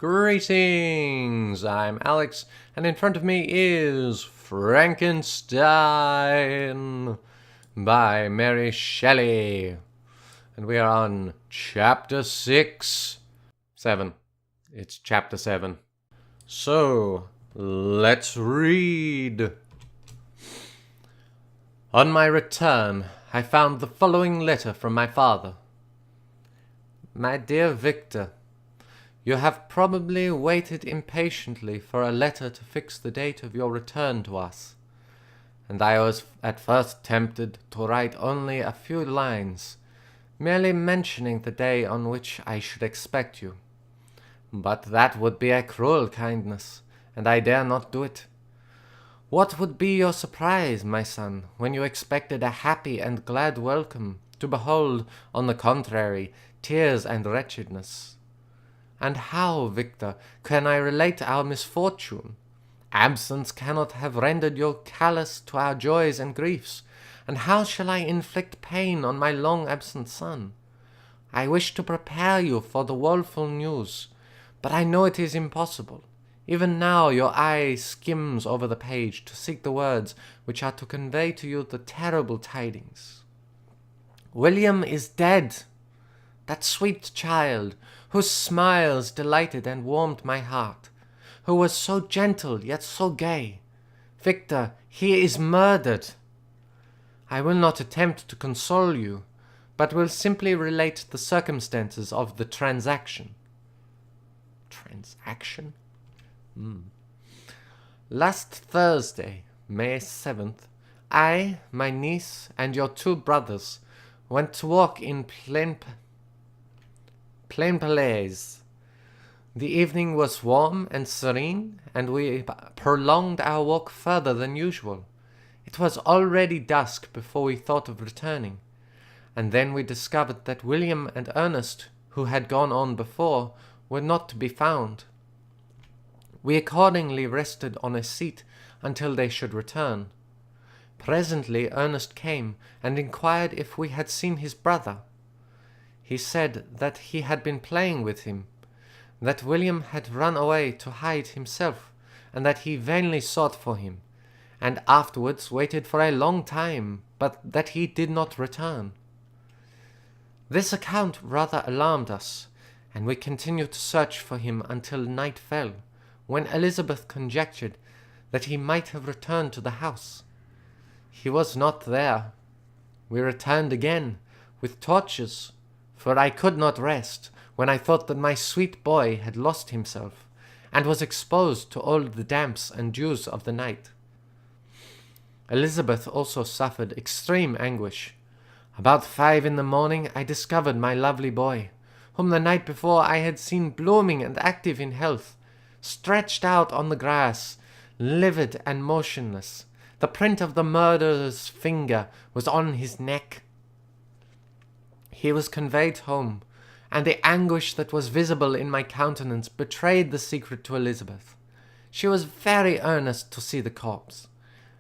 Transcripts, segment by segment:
Greetings! I'm Alex, and in front of me is Frankenstein by Mary Shelley. And we are on chapter 6. 7. It's chapter 7. So, let's read. On my return, I found the following letter from my father. My dear Victor, you have probably waited impatiently for a letter to fix the date of your return to us, and I was at first tempted to write only a few lines, merely mentioning the day on which I should expect you. But that would be a cruel kindness, and I dare not do it. What would be your surprise, my son, when you expected a happy and glad welcome, to behold, on the contrary, tears and wretchedness? And how, Victor, can I relate our misfortune? Absence cannot have rendered you callous to our joys and griefs, and how shall I inflict pain on my long-absent son? I wish to prepare you for the woeful news, but I know it is impossible. Even now your eye skims over the page to seek the words which are to convey to you the terrible tidings. William is dead! That sweet child, whose smiles delighted and warmed my heart, who was so gentle yet so gay. Victor, he is murdered. I will not attempt to console you, but will simply relate the circumstances of the transaction. Transaction? Last Thursday, May 7th, I, my niece, and your 2 brothers went to walk in Plain Palais. The evening was warm and serene, and we prolonged our walk further than usual. It was already dusk before we thought of returning, and then we discovered that William and Ernest, who had gone on before, were not to be found. We accordingly rested on a seat until they should return. Presently Ernest came and inquired if we had seen his brother. He said that he had been playing with him, that William had run away to hide himself, and that he vainly sought for him, and afterwards waited for a long time, but that he did not return. This account rather alarmed us, and we continued to search for him until night fell, when Elizabeth conjectured that he might have returned to the house. He was not there. We returned again, with torches, for I could not rest when I thought that my sweet boy had lost himself, and was exposed to all the damps and dews of the night. Elizabeth also suffered extreme anguish. About 5 in the morning I discovered my lovely boy, whom the night before I had seen blooming and active in health, stretched out on the grass, livid and motionless. The print of the murderer's finger was on his neck. He was conveyed home, and the anguish that was visible in my countenance betrayed the secret to Elizabeth. She was very earnest to see the corpse.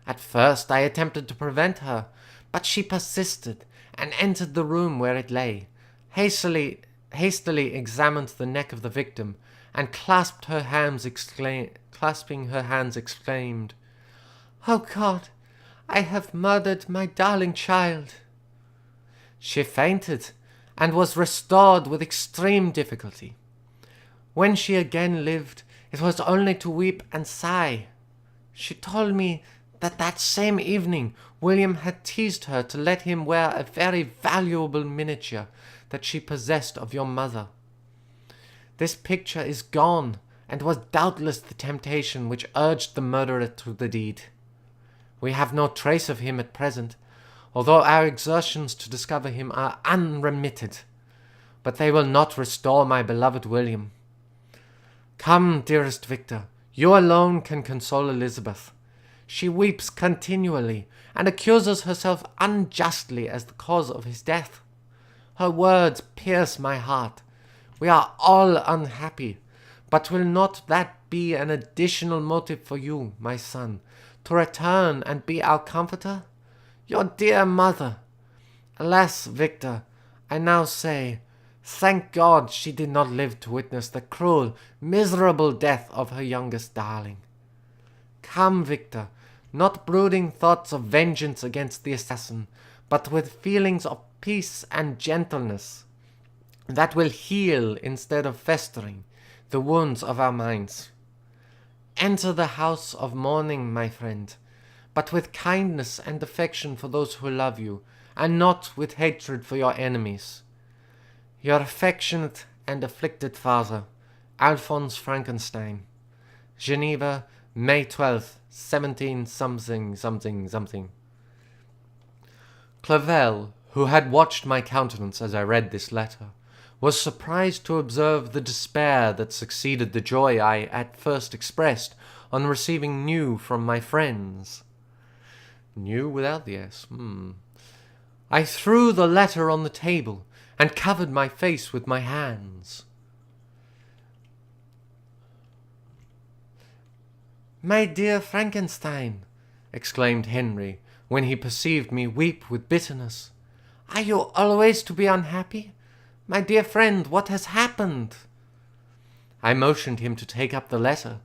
At first I attempted to prevent her, but she persisted, and entered the room where it lay, hastily examined the neck of the victim, and clasping her hands exclaimed, "Oh God, I have murdered my darling child." She fainted, and was restored with extreme difficulty. When she again lived, it was only to weep and sigh. She told me that same evening William had teased her to let him wear a very valuable miniature that she possessed of your mother. This picture is gone, and was doubtless the temptation which urged the murderer to the deed. We have no trace of him at present, although our exertions to discover him are unremitted, but they will not restore my beloved William. Come, dearest Victor, you alone can console Elizabeth. She weeps continually, and accuses herself unjustly as the cause of his death. Her words pierce my heart. We are all unhappy, but will not that be an additional motive for you, my son, to return and be our comforter? Your dear mother! Alas, Victor, I now say, Thank God she did not live to witness the cruel, miserable death of her youngest darling. Come, Victor, not brooding thoughts of vengeance against the assassin, but with feelings of peace and gentleness that will heal instead of festering the wounds of our minds. Enter the house of mourning, my friend, but with kindness and affection for those who love you, and not with hatred for your enemies. Your affectionate and afflicted father, Alphonse Frankenstein. Geneva, May 12th, 17 something something something. Clavell, who had watched my countenance as I read this letter, was surprised to observe the despair that succeeded the joy I at first expressed on receiving news from my friends. New without the S. I threw the letter on the table and covered my face with my hands. "My dear Frankenstein," exclaimed Henry, when he perceived me weep with bitterness, "are you always to be unhappy? My dear friend, what has happened?" I motioned him to take up the letter,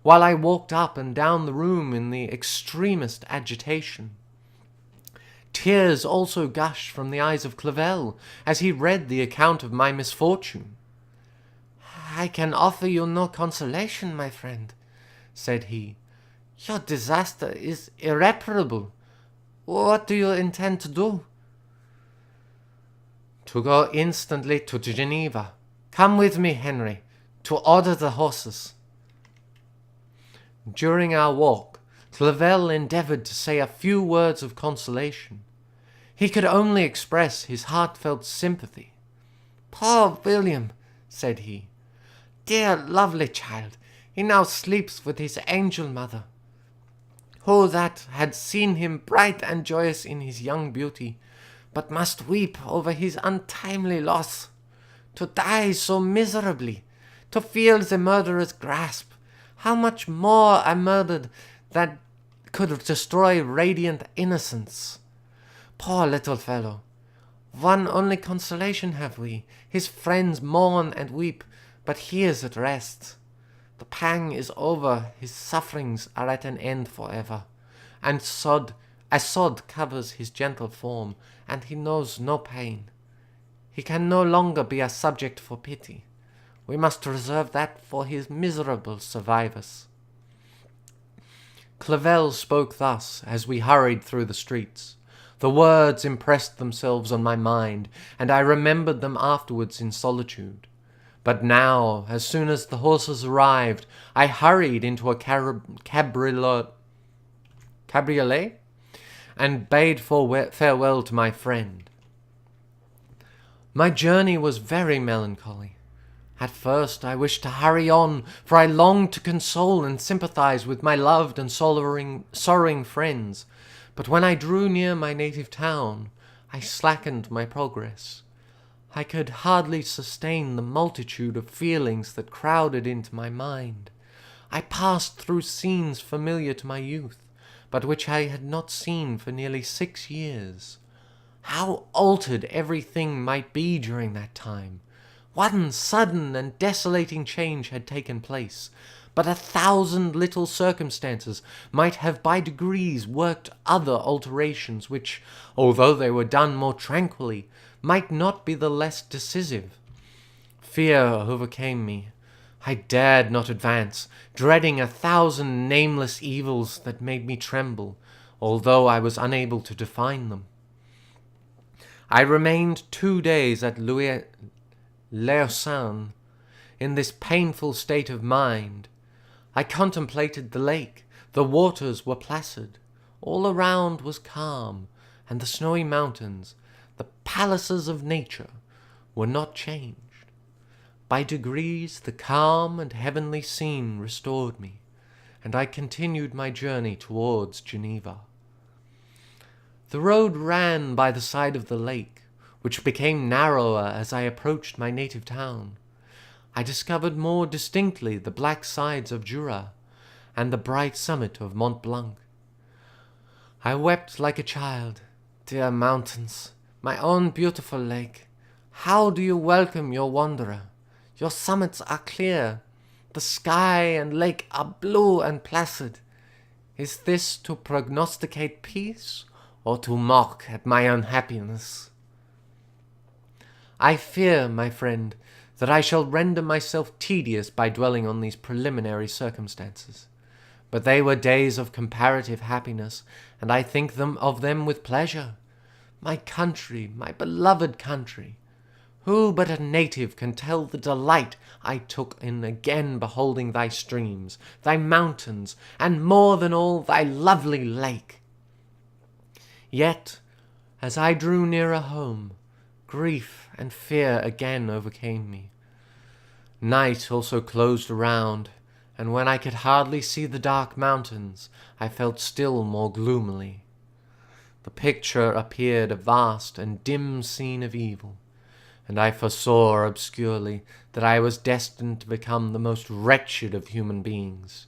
while I walked up and down the room in the extremest agitation. Tears also gushed from the eyes of Clavell as he read the account of my misfortune. "I can offer you no consolation, my friend," said he. "Your disaster is irreparable. What do you intend to do?" "To go instantly to Geneva. Come with me, Henry, to order the horses." During our walk, Clavell endeavoured to say a few words of consolation. He could only express his heartfelt sympathy. "Poor William," said he. "Dear, lovely child, he now sleeps with his angel mother. Who that had seen him bright and joyous in his young beauty, but must weep over his untimely loss. To die so miserably, to feel the murderer's grasp, how much more a murder that could destroy radiant innocence. Poor little fellow! One only consolation have we. His friends mourn and weep, but he is at rest. The pang is over, his sufferings are at an end for ever, and a sod covers his gentle form, and he knows no pain. He can no longer be a subject for pity. We must reserve that for his miserable survivors." Clavell spoke thus as we hurried through the streets. The words impressed themselves on my mind, and I remembered them afterwards in solitude. But now, as soon as the horses arrived, I hurried into a cabriolet and bade farewell to my friend. My journey was very melancholy. At first I wished to hurry on, for I longed to console and sympathize with my loved and sorrowing friends, but when I drew near my native town, I slackened my progress. I could hardly sustain the multitude of feelings that crowded into my mind. I passed through scenes familiar to my youth, but which I had not seen for nearly 6 years. How altered everything might be during that time! One sudden and desolating change had taken place, but 1,000 little circumstances might have by degrees worked other alterations which, although they were done more tranquilly, might not be the less decisive. Fear overcame me. I dared not advance, dreading 1,000 nameless evils that made me tremble, although I was unable to define them. I remained 2 days at Lausanne in this painful state of mind. I contemplated the lake. The waters were placid. All around was calm, and the snowy mountains, the palaces of nature, were not changed. By degrees the calm and heavenly scene restored me, and I continued my journey towards Geneva. The road ran by the side of the lake, which became narrower as I approached my native town. I discovered more distinctly the black sides of Jura and the bright summit of Mont Blanc. I wept like a child. Dear mountains, my own beautiful lake, How do you welcome your wanderer? Your summits are clear. The sky and lake are blue and placid. Is this to prognosticate peace, or to mock at my unhappiness? I fear, my friend, that I shall render myself tedious by dwelling on these preliminary circumstances. But they were days of comparative happiness, and I think of them with pleasure. My country, my beloved country! Who but a native can tell the delight I took in again beholding thy streams, thy mountains, and more than all, thy lovely lake? Yet, as I drew nearer home, grief and fear again overcame me. Night also closed around, and when I could hardly see the dark mountains, I felt still more gloomily. The picture appeared a vast and dim scene of evil, and I foresaw obscurely that I was destined to become the most wretched of human beings.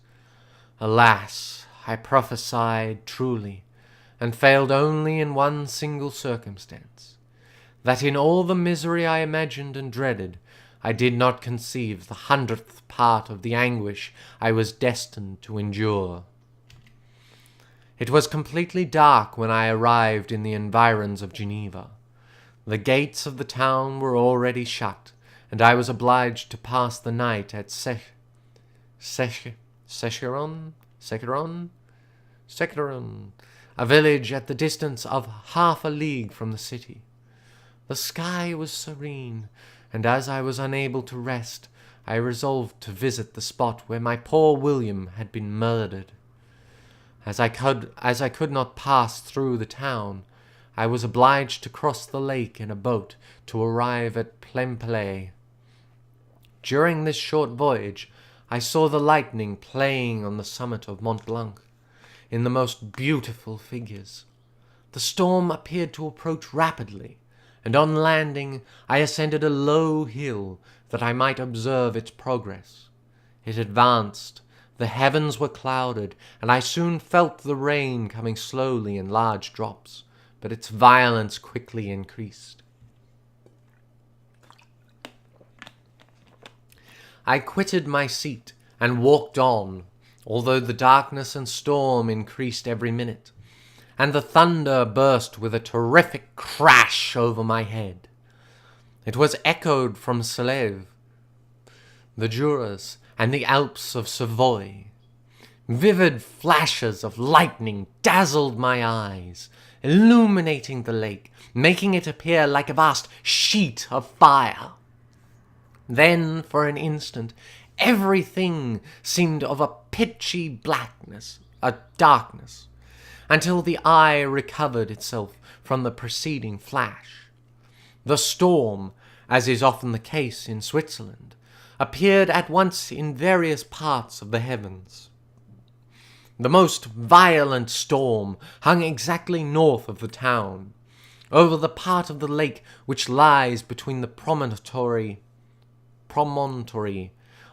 Alas, I prophesied truly, and failed only in one single circumstance, that in all the misery I imagined and dreaded, I did not conceive the 100th part of the anguish I was destined to endure. It was completely dark when I arrived in the environs of Geneva. The gates of the town were already shut, and I was obliged to pass the night at Secheron, a village at the distance of half a league from the city. The sky was serene, and as I was unable to rest, I resolved to visit the spot where my poor William had been murdered. As I could not pass through the town, I was obliged to cross the lake in a boat to arrive at Plainpalais. During this short voyage, I saw the lightning playing on the summit of Mont Blanc in the most beautiful figures. The storm appeared to approach rapidly, and on landing I ascended a low hill that I might observe its progress. It advanced, the heavens were clouded, and I soon felt the rain coming slowly in large drops, but its violence quickly increased. I quitted my seat and walked on, although the darkness and storm increased every minute, and the thunder burst with a terrific crash over my head. It was echoed from Sèvres, the Jura, and the Alps of Savoy. Vivid flashes of lightning dazzled my eyes, illuminating the lake, making it appear like a vast sheet of fire. Then, for an instant, everything seemed of a pitchy blackness, a darkness, until the eye recovered itself from the preceding flash. The storm, as is often the case in Switzerland, appeared at once in various parts of the heavens. The most violent storm hung exactly north of the town, over the part of the lake which lies between the promontory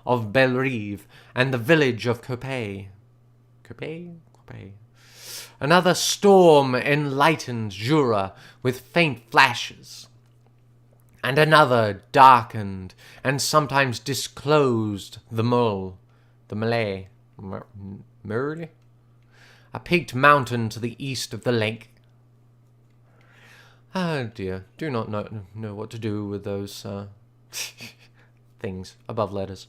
of Bellerive and the village of Coppet. Another storm enlightened Jura with faint flashes, and another darkened and sometimes disclosed the Merle, a peaked mountain to the east of the lake. Ah, dear, do not know what to do with those things above letters.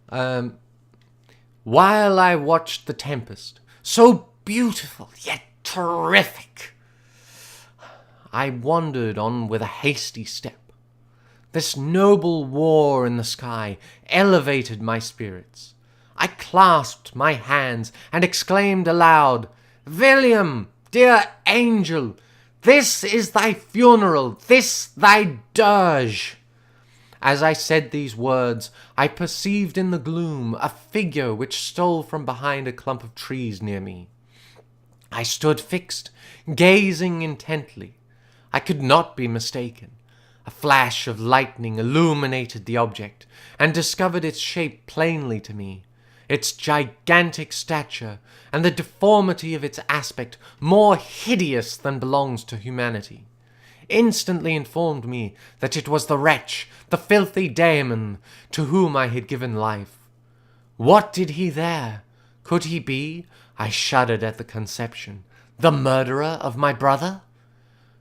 While I watched the tempest, so beautiful yet terrific, I wandered on with a hasty step. This noble war in the sky elevated my spirits. I clasped my hands and exclaimed aloud, "William, dear angel, this is thy funeral, this thy dirge." As I said these words, I perceived in the gloom a figure which stole from behind a clump of trees near me. I stood fixed, gazing intently. I could not be mistaken. A flash of lightning illuminated the object, and discovered its shape plainly to me, its gigantic stature, and the deformity of its aspect more hideous than belongs to humanity. instantly informed me that it was the wretch, the filthy Damon, to whom I had given life. What did he there? Could he be, I shuddered at the conception, the murderer of my brother?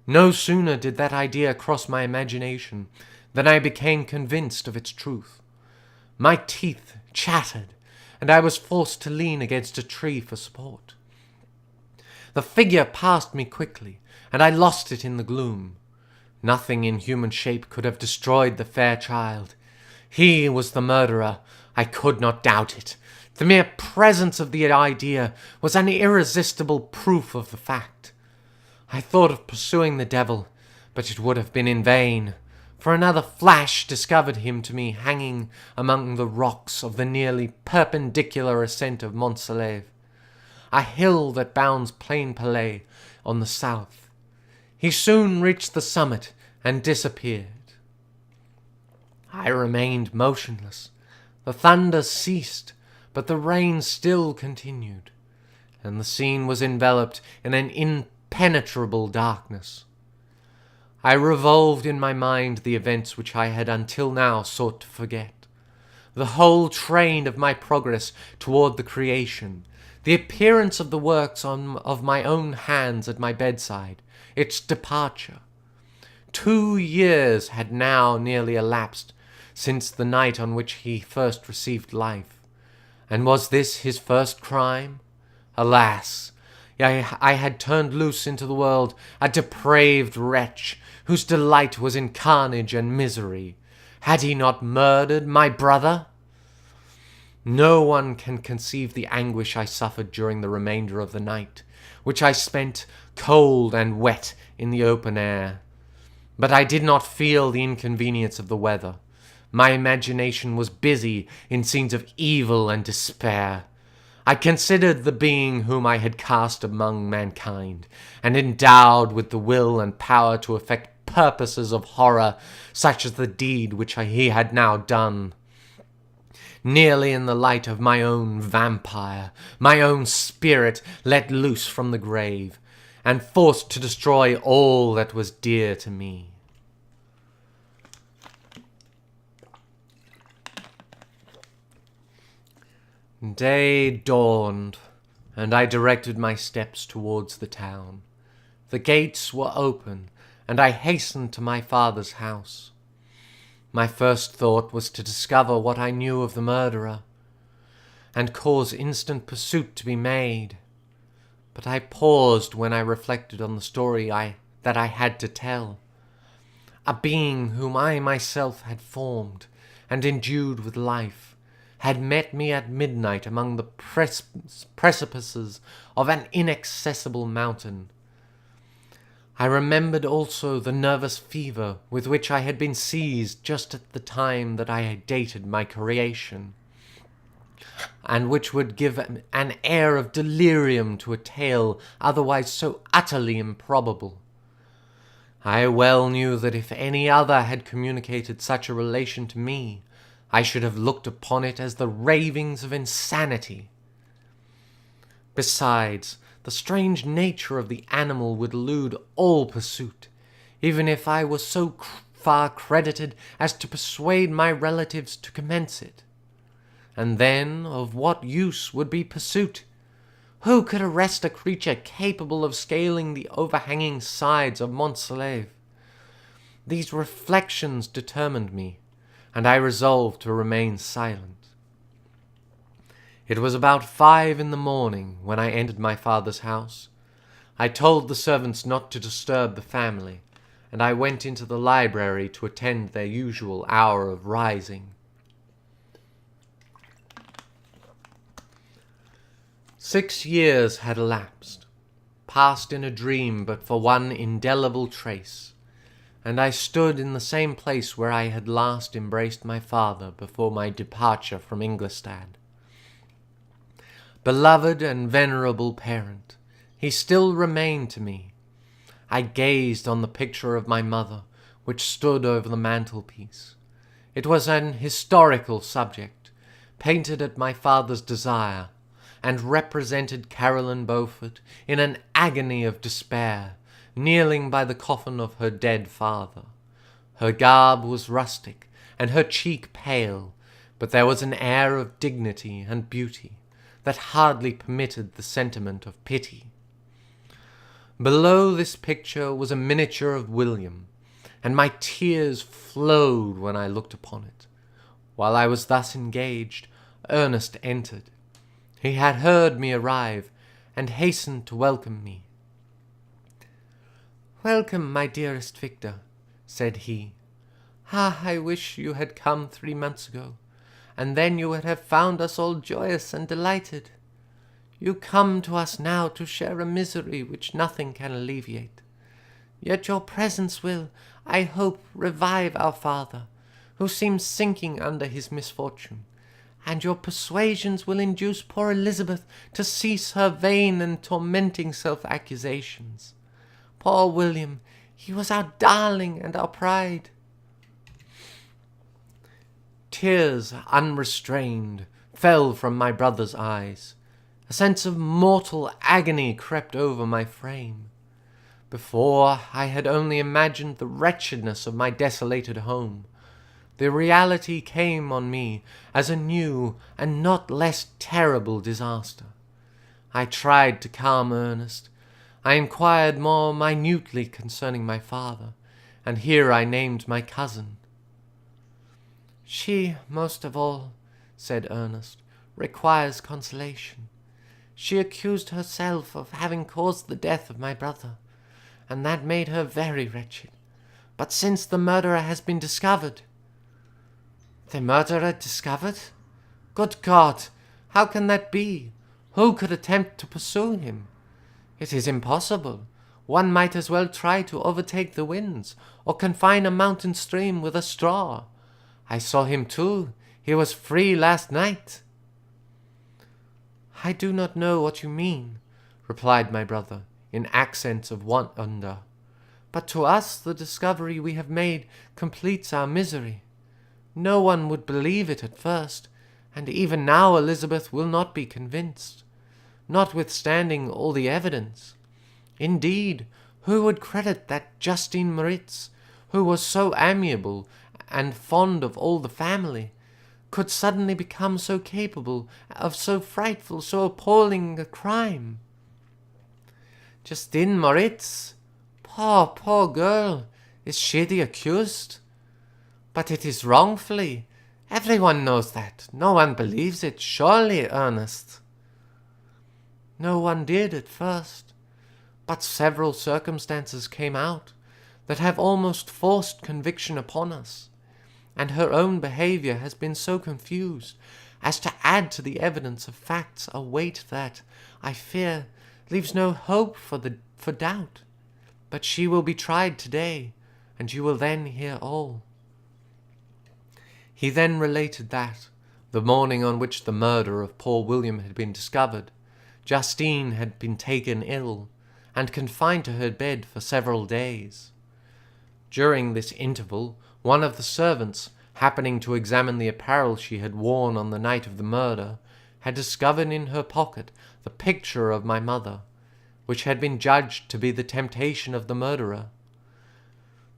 No sooner did that idea cross my imagination than I became convinced of its truth. My teeth chattered, and I was forced to lean against a tree for support. The figure passed me quickly, and I lost it in the gloom. Nothing in human shape could have destroyed the fair child. He was the murderer. I could not doubt it. The mere presence of the idea was an irresistible proof of the fact. I thought of pursuing the devil, but it would have been in vain, for another flash discovered him to me hanging among the rocks of the nearly perpendicular ascent of Mont Salève, a hill that bounds Plain Palais on the south. He soon reached the summit and disappeared. I remained motionless. The thunder ceased, but the rain still continued, and the scene was enveloped in an impenetrable darkness. I revolved in my mind the events which I had until now sought to forget, the whole train of my progress toward the creation, the appearance of the works of my own hands at my bedside, its departure. 2 years had now nearly elapsed since the night on which he first received life. And was this his first crime? Alas! I had turned loose into the world a depraved wretch, whose delight was in carnage and misery. Had he not murdered my brother? No one can conceive the anguish I suffered during the remainder of the night, which I spent cold and wet in the open air. But I did not feel the inconvenience of the weather. My imagination was busy in scenes of evil and despair. I considered the being whom I had cast among mankind, and endowed with the will and power to effect purposes of horror, such as the deed which he had now done. Nearly in the light of my own vampire, my own spirit let loose from the grave, and forced to destroy all that was dear to me. Day dawned, and I directed my steps towards the town. The gates were open, and I hastened to my father's house. My first thought was to discover what I knew of the murderer, and cause instant pursuit to be made. But I paused when I reflected on the story that I had to tell. A being whom I myself had formed and endued with life had met me at midnight among the precipices of an inaccessible mountain. I remembered also the nervous fever with which I had been seized just at the time that I had dated my creation, and which would give an air of delirium to a tale otherwise so utterly improbable. I well knew that if any other had communicated such a relation to me, I should have looked upon it as the ravings of insanity. Besides, the strange nature of the animal would elude all pursuit, even if I was so far credited as to persuade my relatives to commence it. And then, of what use would be pursuit? Who could arrest a creature capable of scaling the overhanging sides of Mont Salève? These reflections determined me, and I resolved to remain silent. It was about 5 a.m. when I entered my father's house. I told the servants not to disturb the family, and I went into the library to attend their usual hour of rising. 6 years had elapsed, passed in a dream but for one indelible trace, and I stood in the same place where I had last embraced my father before my departure from Ingolstadt. Beloved and venerable parent, he still remained to me. I gazed on the picture of my mother, which stood over the mantelpiece. It was an historical subject, painted at my father's desire, and represented Caroline Beaufort in an agony of despair, kneeling by the coffin of her dead father. Her garb was rustic, and her cheek pale, but there was an air of dignity and beauty that hardly permitted the sentiment of pity. Below this picture was a miniature of William, and my tears flowed when I looked upon it. While I was thus engaged, Ernest entered. He had heard me arrive, and hastened to welcome me. "Welcome, my dearest Victor," said he. "Ah, I wish you had come 3 months ago, and then you would have found us all joyous and delighted. You come to us now to share a misery which nothing can alleviate. Yet your presence will, I hope, revive our father, who seems sinking under his misfortune, and your persuasions will induce poor Elizabeth to cease her vain and tormenting self-accusations. Poor William, he was our darling and our pride." Tears, unrestrained, fell from my brother's eyes. A sense of mortal agony crept over my frame. Before, I had only imagined the wretchedness of my desolated home. The reality came on me as a new and not less terrible disaster. I tried to calm Ernest. I inquired more minutely concerning my father, and here I named my cousin. "She, most of all," said Ernest, "requires consolation. She accused herself of having caused the death of my brother, and that made her very wretched. But since the murderer has been discovered—" "The murderer discovered? Good God! How can that be? Who could attempt to pursue him? It is impossible. One might as well try to overtake the winds, or confine a mountain stream with a straw. I saw him too. He was free last night." "I do not know what you mean," replied my brother, in accents of wonder. "But to us the discovery we have made completes our misery. No one would believe it at first, and even now Elizabeth will not be convinced, notwithstanding all the evidence. Indeed, who would credit that Justine Moritz, who was so amiable and fond of all the family, could suddenly become so capable of so frightful, so appalling a crime? Justine Moritz? Poor girl! Is she the accused? But it is wrongfully. Everyone knows that. No one believes it. Surely, Ernest?" "No one did at first, but several circumstances came out that have almost forced conviction upon us, and her own behaviour has been so confused as to add to the evidence of facts a weight that, I fear, leaves no hope for doubt. But she will be tried today, and you will then hear all." He then related that, the morning on which the murder of poor William had been discovered, Justine had been taken ill, and confined to her bed for several days. During this interval, one of the servants, happening to examine the apparel she had worn on the night of the murder, had discovered in her pocket the picture of my mother, which had been judged to be the temptation of the murderer.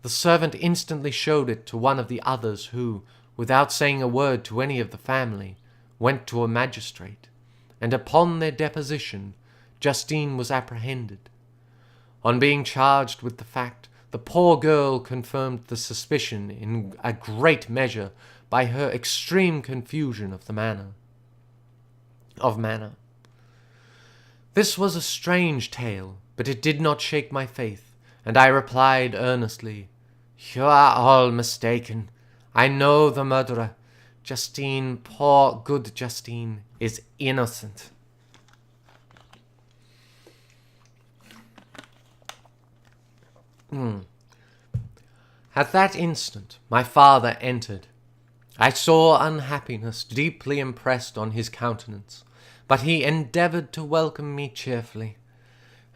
The servant instantly showed it to one of the others, who, without saying a word to any of the family, went to a magistrate, and upon their deposition, Justine was apprehended. On being charged with the fact, the poor girl confirmed the suspicion in a great measure by her extreme confusion of manner. This was a strange tale, but it did not shake my faith, and I replied earnestly, "You are all mistaken. I know the murderer. Justine, poor good Justine, is innocent." At that instant my father entered. I saw unhappiness deeply impressed on his countenance, but he endeavoured to welcome me cheerfully,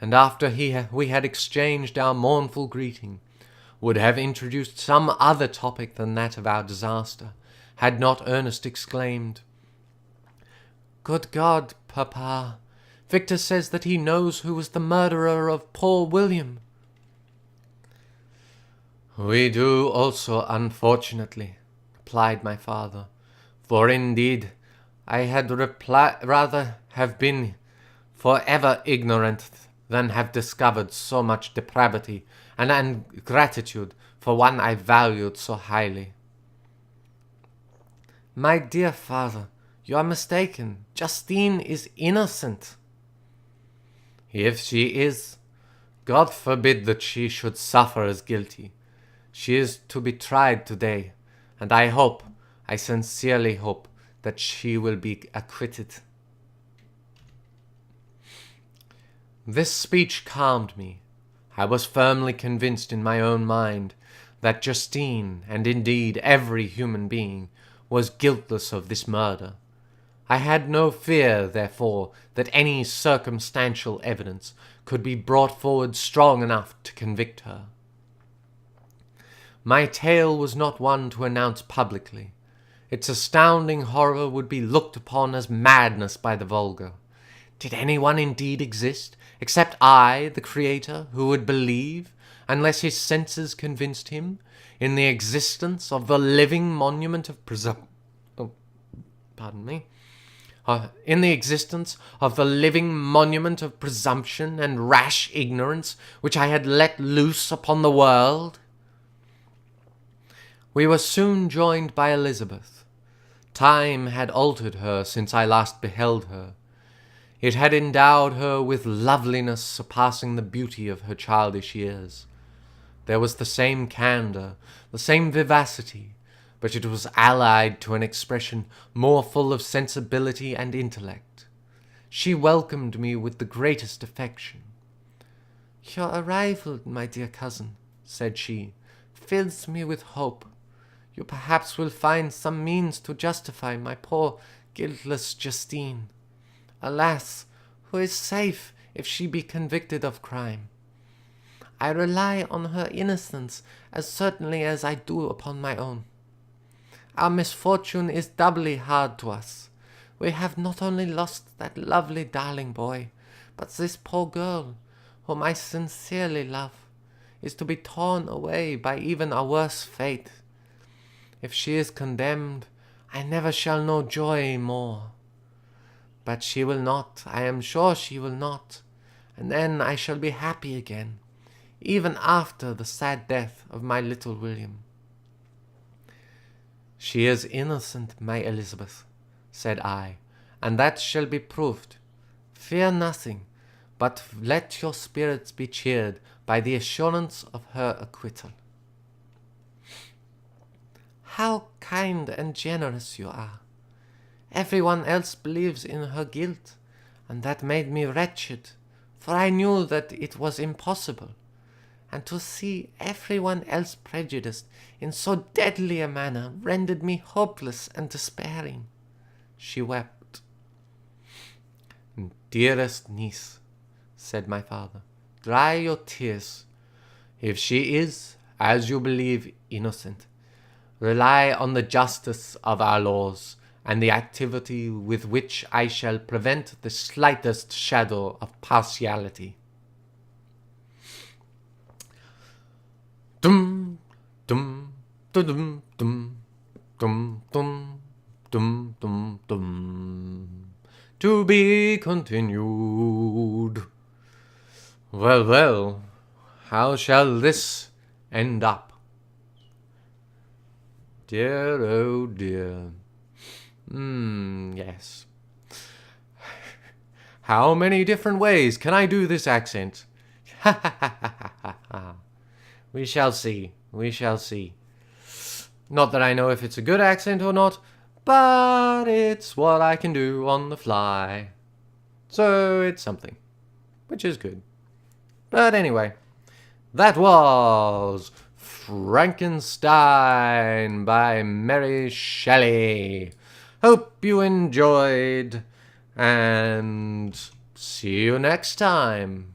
and after we had exchanged our mournful greeting, would have introduced some other topic than that of our disaster, had not Ernest exclaimed, "Good God, Papa! Victor says that he knows who was the murderer of poor William." We do also, unfortunately, replied my father, for indeed I had rather have been forever ignorant than have discovered so much depravity and ingratitude for one I valued so highly. My dear father, you are mistaken. Justine is innocent. If she is, God forbid that she should suffer as guilty. She is to be tried today, and I sincerely hope, that she will be acquitted. This speech calmed me. I was firmly convinced in my own mind that Justine, and indeed every human being, was guiltless of this murder. I had no fear, therefore, that any circumstantial evidence could be brought forward strong enough to convict her. My tale was not one to announce publicly. Its astounding horror would be looked upon as madness by the vulgar. Did anyone indeed exist, except I, the Creator, who would believe, unless his senses convinced him, in the existence of the living monument of in the existence of the living monument of presumption and rash ignorance which I had let loose upon the world? We were soon joined by Elizabeth. Time had altered her since I last beheld her. It had endowed her with loveliness surpassing the beauty of her childish years. There was the same candour, the same vivacity, but it was allied to an expression more full of sensibility and intellect. She welcomed me with the greatest affection. "Your arrival, my dear cousin," said she, "fills me with hope. You perhaps will find some means to justify my poor guiltless Justine. Alas, who is safe if she be convicted of crime? I rely on her innocence as certainly as I do upon my own. Our misfortune is doubly hard to us. We have not only lost that lovely darling boy, but this poor girl, whom I sincerely love, is to be torn away by even a worse fate. If she is condemned, I never shall know joy more. But she will not, I am sure she will not, and then I shall be happy again, even after the sad death of my little William." "She is innocent, my Elizabeth," said I, "and that shall be proved. Fear nothing, but let your spirits be cheered by the assurance of her acquittal." "How kind and generous you are! Everyone else believes in her guilt, and that made me wretched, for I knew that it was impossible, and to see everyone else prejudiced in so deadly a manner rendered me hopeless and despairing." She wept. "Dearest niece," said my father, "dry your tears. If she is, as you believe, innocent, rely on the justice of our laws, and the activity with which I shall prevent the slightest shadow of partiality." Dum dum dum dum dum dum dum dum dum. To be continued. Well, well, how shall this end up? Dear, oh dear. Yes. How many different ways can I do this accent? Ha ha ha ha ha ha. We shall see. We shall see. Not that I know if it's a good accent or not, but it's what I can do on the fly. So it's something, which is good. But anyway, that was Frankenstein by Mary Shelley. Hope you enjoyed, and see you next time.